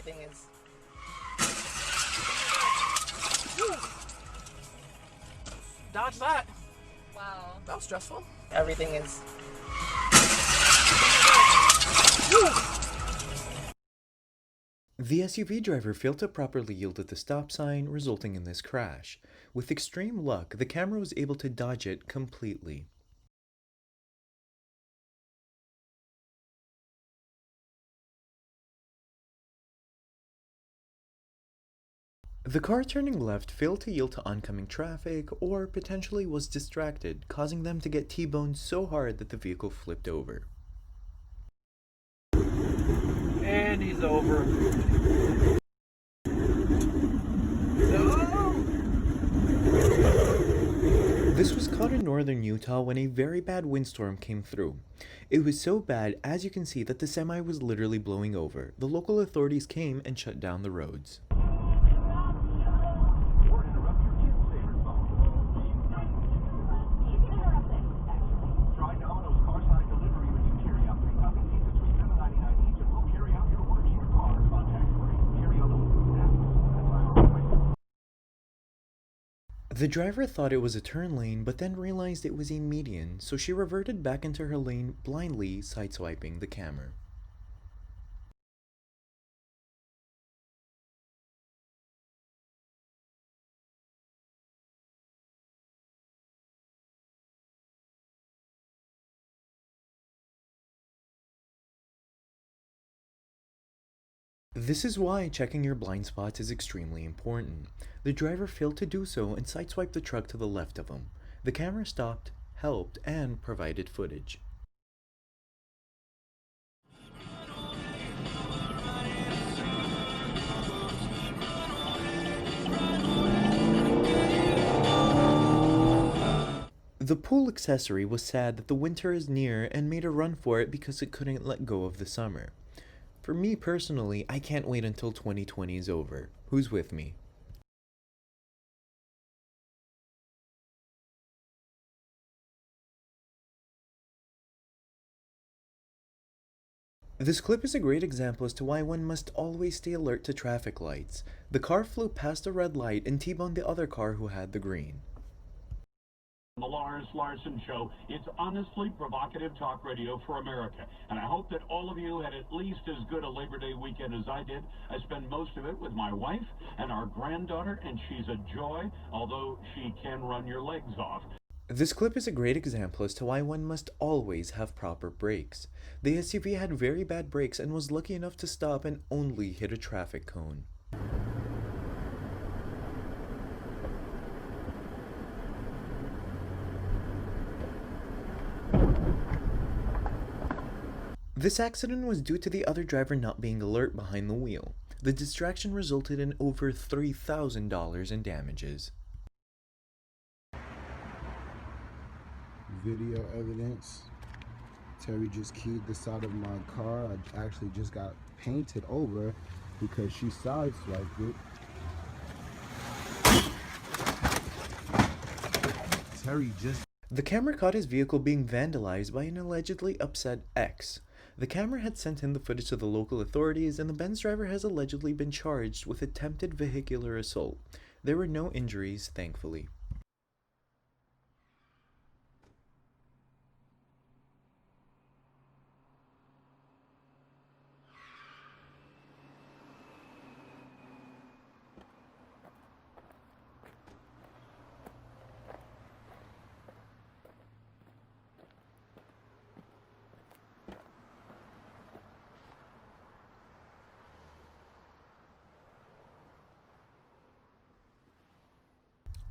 Everything is... Dodge that. Wow. That was stressful. Everything is... The SUV driver failed to properly yield at the stop sign, resulting in this crash. With extreme luck, the camera was able to dodge it completely. The car turning left failed to yield to oncoming traffic, or potentially was distracted, causing them to get T-boned so hard that the vehicle flipped over. And he's over. This was caught in northern Utah when a very bad windstorm came through. It was so bad, as you can see, that the semi was literally blowing over. The local authorities came and shut down the roads. The driver thought it was a turn lane, but then realized it was a median, so she reverted back into her lane, blindly sideswiping the camera. This is why checking your blind spots is extremely important. The driver failed to do so and sideswiped the truck to the left of him. The camera stopped, helped, and provided footage. The pool accessory was sad that the winter is near and made a run for it because it couldn't let go of the summer. For me personally, I can't wait until 2020 is over. Who's with me? This clip is a great example as to why one must always stay alert to traffic lights. The car flew past a red light and T-boned the other car who had the green. The Lars Larson Show. It's honestly provocative talk radio for America. And I hope that all of you had at least as good a Labor Day weekend as I did. I spent most of it with my wife and our granddaughter, and she's a joy, although she can run your legs off. This clip is a great example as to why one must always have proper brakes. The SUV had very bad brakes and was lucky enough to stop and only hit a traffic cone. This accident was due to the other driver not being alert behind the wheel. The distraction resulted in over $3,000 in damages. Video evidence. Terry just keyed the side of my car. I actually just got painted over because she sideswiped it. Terry just... The camera caught his vehicle being vandalized by an allegedly upset ex. The camera had sent in the footage to the local authorities, and the Benz driver has allegedly been charged with attempted vehicular assault. There were no injuries, thankfully.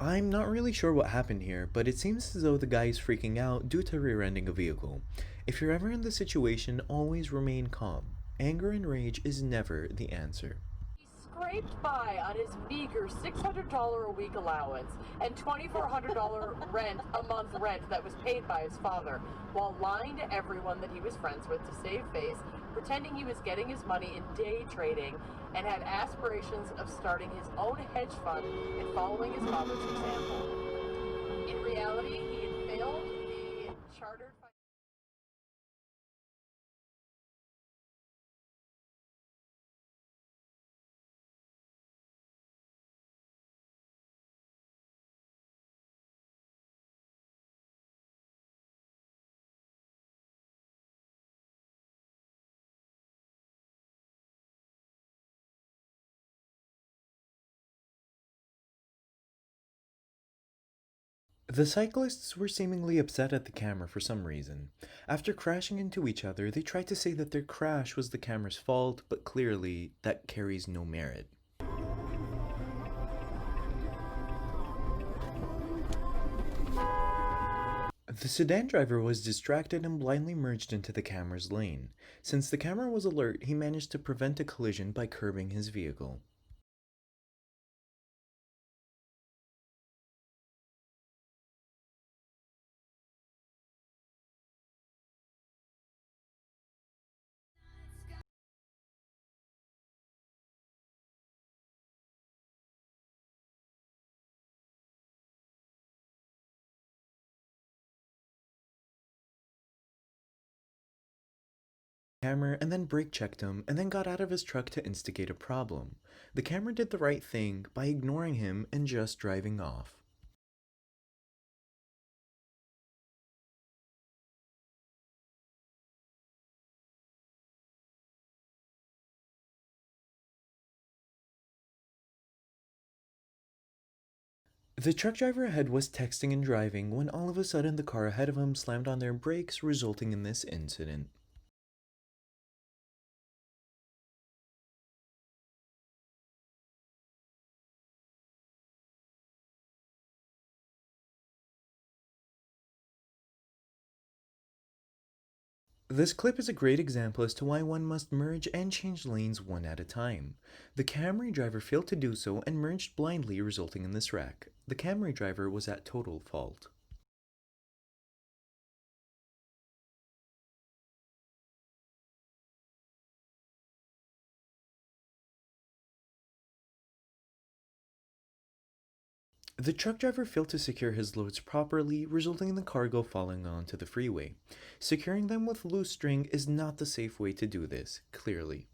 I'm not really sure what happened here, but it seems as though the guy is freaking out due to rear-ending a vehicle. If you're ever in this situation, always remain calm. Anger and rage is never the answer. He scraped by on his meager $600 a week allowance and $2,400 a month rent that was paid by his father, while lying to everyone that he was friends with to save face, pretending he was getting his money in day trading, and had aspirations of starting his own hedge fund and following his father's example. In reality, he had failed the chartered The cyclists were seemingly upset at the camera for some reason. After crashing into each other, they tried to say that their crash was the camera's fault, but clearly, that carries no merit. The sedan driver was distracted and blindly merged into the camera's lane. Since the camera was alert, he managed to prevent a collision by curbing his vehicle. Camera and then brake checked him and then got out of his truck to instigate a problem. The camera did the right thing by ignoring him and just driving off. The truck driver ahead was texting and driving when all of a sudden the car ahead of him slammed on their brakes, resulting in this incident. This clip is a great example as to why one must merge and change lanes one at a time. The Camry driver failed to do so and merged blindly, resulting in this wreck. The Camry driver was at total fault. The truck driver failed to secure his loads properly, resulting in the cargo falling onto the freeway. Securing them with loose string is not the safe way to do this, clearly.